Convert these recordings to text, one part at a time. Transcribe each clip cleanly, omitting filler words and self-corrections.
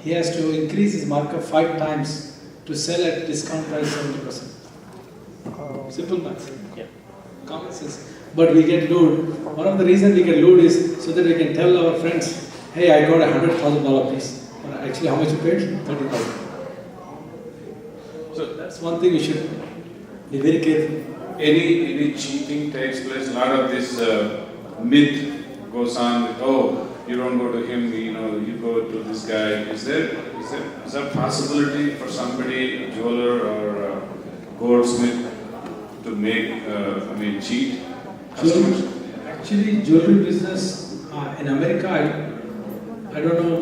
he has to increase his markup 5 times to sell at discount price 70%. Simple math. Yeah. Common sense. But we get lured. One of the reasons we get lured is so that we can tell our friends, hey, I got $100,000 piece. But actually, how much you paid? 30,000. So that's one thing we should be very careful. Any cheating takes place, a lot of this myth goes on with, oh, you don't go to him, you go to this guy. Is there possibility for somebody, a jeweler or a goldsmith, to make, cheat customers? Actually, jewelry business in America, I don't know,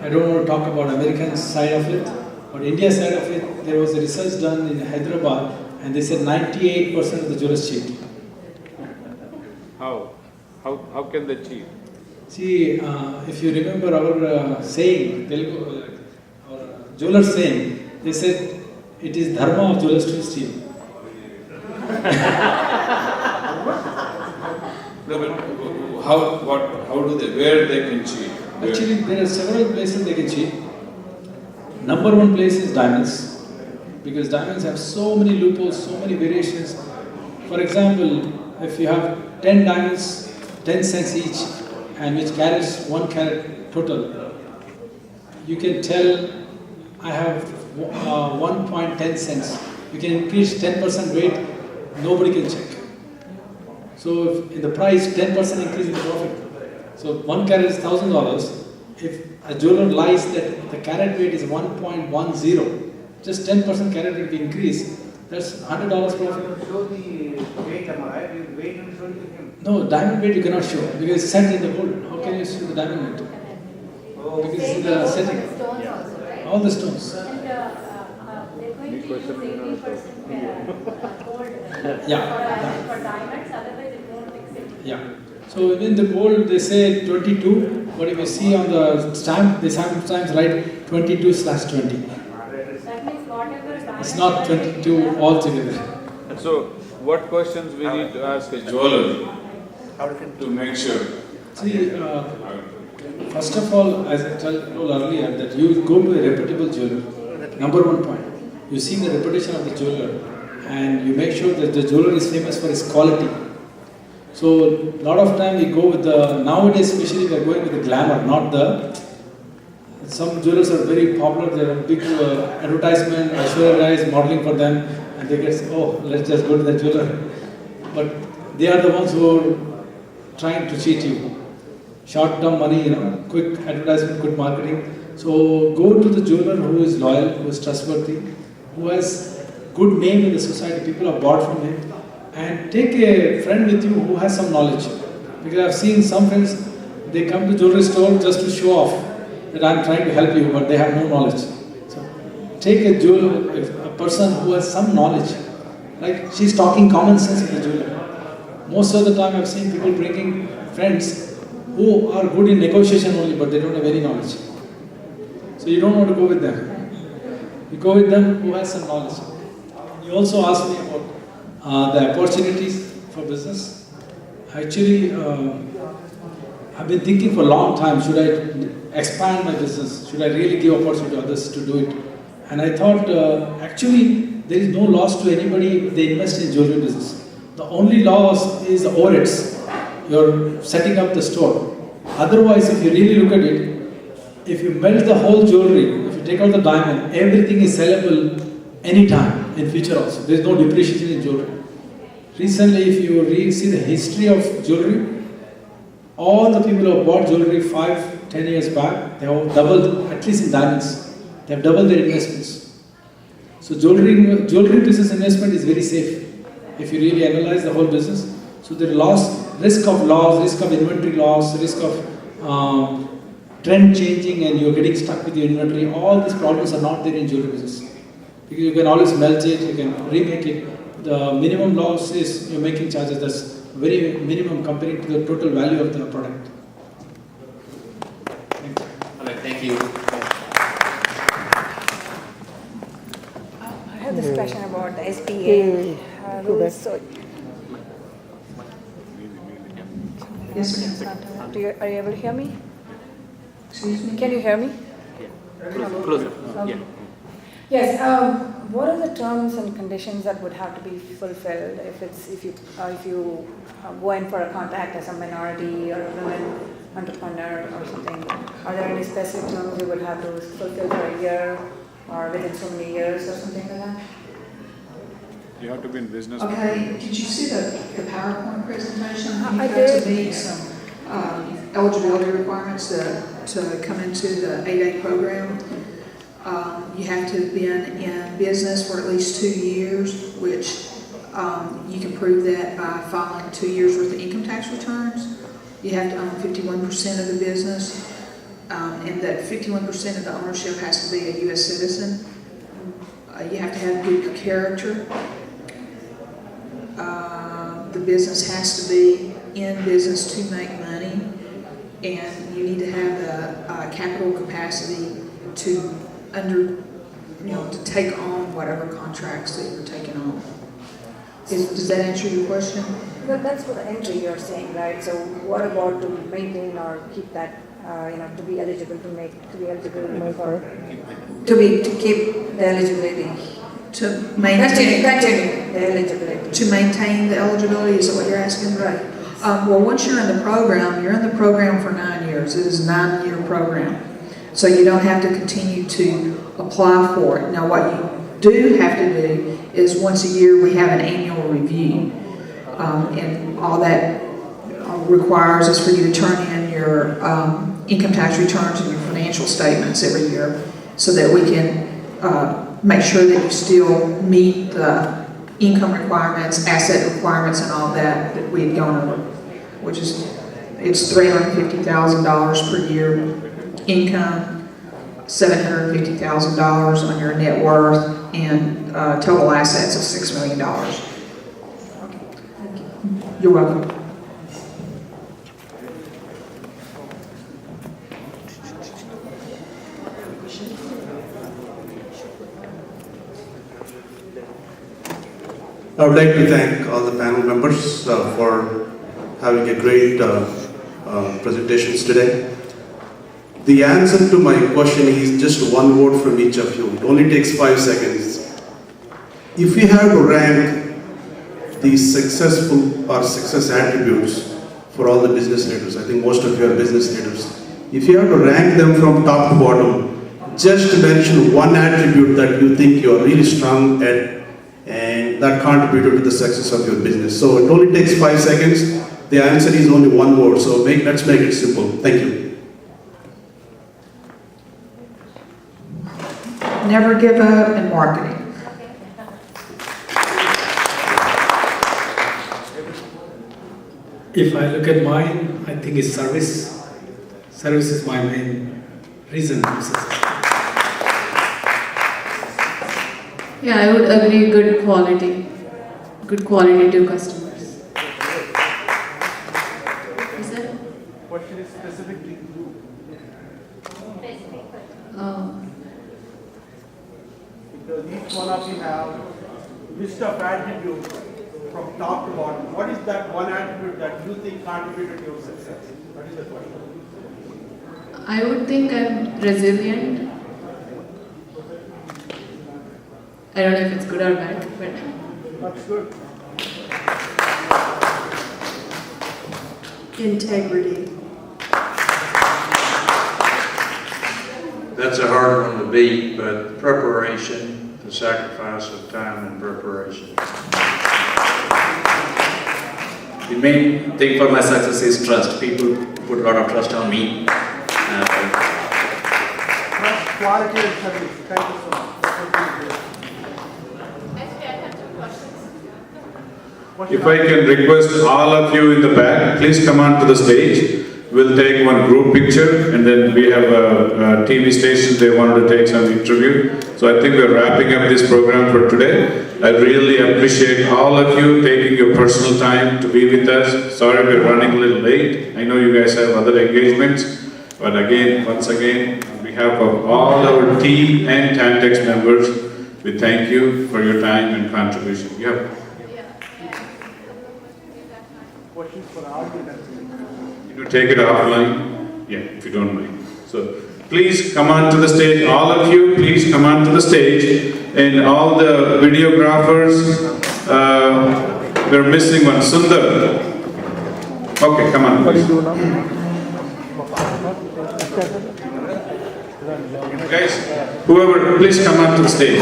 I don't want to talk about American side of it, but India side of it, there was a research done in Hyderabad, and they said 98% of the jewelers cheat. How can they cheat? See, if you remember our saying, Telugu, our jeweler saying, they said it is dharma of jewelers to steal. No, but how do they, where they can cheat? Actually, there are several places they can cheat. Number one place is diamonds, because diamonds have so many loopholes, so many variations. For example, if you have 10 diamonds, 10 cents each, and which carries 1 carat total, you can tell I have 1.10 cents. You can increase 10% weight, nobody can check. So if in the price, 10% increase in the profit. So 1 carat is $1,000. If a jeweler lies that the carat weight is 1.10, just 10% carat weight will increase, that's $100 profit. Show the weight, am I right? The weight will show to him. No, diamond weight you cannot show because it's set in the gold. How can you show the diamond weight? Oh, Because it's in the setting. Stones also, right? All the stones. And they're going to use 80% gold Yeah. for diamonds, otherwise it won't fix it. Yeah. So in the gold they say 22, but if you see on the stamp, they sometimes write 22/20. That means whatever diamond. It's not 22 altogether. So, what questions we need to ask a jeweler to make sure? See, first of all, as I told earlier, that you go to a reputable jeweler. Number one point, you see the reputation of the jeweler, and you make sure that the jeweler is famous for his quality. So, a lot of time we go with nowadays especially we are going with the glamour, not some jewelers are very popular, they have big advertisement, Aishwarya Rai is modeling for them, and they get, oh, let's just go to the jeweler. But they are the ones who are trying to cheat you. Short-term money, quick advertisement, quick marketing. So go to the jeweler who is loyal, who is trustworthy, who has good name in the society, people are bought from him. And take a friend with you who has some knowledge. Because I've seen some friends, they come to jewelry store just to show off that I'm trying to help you, but they have no knowledge. So take a jeweler, a person who has some knowledge. Like she's talking common sense with the jeweler. Most of the time I've seen people bringing friends who are good in negotiation only, but they don't have any knowledge. So you don't want to go with them. You go with them who has some knowledge. You also asked me about the opportunities for business. Actually, I've been thinking for a long time, should I expand my business? Should I really give opportunity to others to do it? And I thought, actually, there is no loss to anybody if they invest in jewelry business. The only loss is the overheads. You're setting up the store. Otherwise, if you really look at it, if you melt the whole jewelry, if you take out the diamond, everything is sellable anytime in future also. There is no depreciation in jewelry. Recently, if you see the history of jewelry, all the people who have bought jewelry 5-10 years back, they have doubled, at least in diamonds, they have doubled their investments. So jewelry business investment is very safe if you really analyze the whole business. So the risk of loss, risk of inventory loss, risk of trend changing and you're getting stuck with your inventory, all these problems are not there in jewelry business. Because you can always melt it, you can remake it. The minimum loss is you're making charges, that's very minimum compared to the total value of the product. Thank you. All right, thank you. I have this question about the SPA rules. So, Yes, ma'am. are you able to hear me? Excuse me? Can you hear me? Yes, what are the terms and conditions that would have to be fulfilled if you go in for a contact as a minority or a women entrepreneur or something? Are there any specific terms you would have to fulfill for a year or within so many years or something like that? You have to be in business. Okay, did you see the PowerPoint presentation? I You got to did. meet some eligibility requirements to come into the 8A program. You have to have been in business for at least 2 years, which you can prove that by filing 2 years worth of income tax returns. You have to own 51% of the business, and that 51% of the ownership has to be a U.S. citizen. You have to have good character. The business has to be in business to make money, and you need to have the capital capacity to to take on whatever contracts that you're taking on. Does that answer your question? Well, that's for the entry you're saying, right? So what about to maintain or keep that, to be eligible to make for? To keep the eligibility. To maintain, Continue the eligibility. to maintain the eligibility, is that what you're asking? Right. Well, once you're in the program, you're in the program for 9 years. It is a 9-year program. So you don't have to continue to apply for it. Now, what you do have to do is once a year we have an annual review. And all that requires is for you to turn in your income tax returns and your financial statements every year so that we can make sure that you still meet the income requirements, asset requirements, and all that we had gone over, which is, it's $350,000 per year income, $750,000 on your net worth, and total assets of $6 million. You're welcome. I would like to thank all the panel members for having a great presentations today. The answer to my question is just one word from each of you. It only takes 5 seconds. If we have to rank the successful or success attributes for all the business leaders, I think most of you are business leaders. If you have to rank them from top to bottom, just mention one attribute that you think you are really strong at and that contributed to the success of your business. So it only takes 5 seconds. The answer is only one word. So let's make it simple. Thank you. Never give up in marketing. If I look at mine, I think it's service. Service is my main reason for success. Yeah, I would agree, good quality to customers. Is that? Question is specifically because each one of you have list of attributes from top to bottom. What is that one attribute that you think contributed to your success? That is the question. I would think I'm resilient. I don't know if it's good or bad, but That's good. integrity. That's a hard one to beat, but preparation, the sacrifice of time and preparation. The main thing for my success is trust. People put a lot of trust on me. Quality and service. Thank you so much. If I can request all of you in the back, please come on to the stage. We'll take one group picture and then we have a TV station, they wanted to take some interview. So I think we're wrapping up this program for today. I really appreciate all of you taking your personal time to be with us. Sorry we're running a little late. I know you guys have other engagements. But again, once again, on behalf of all our team and Tantex members, we thank you for your time and contribution. Yeah. Questions for our audience. You take it offline, yeah, if you don't mind. So please come on to the stage. All of you, please come on to the stage. And all the videographers, we're missing one. Sundar. Okay, come on. Please. Guys, whoever, please come on to the stage.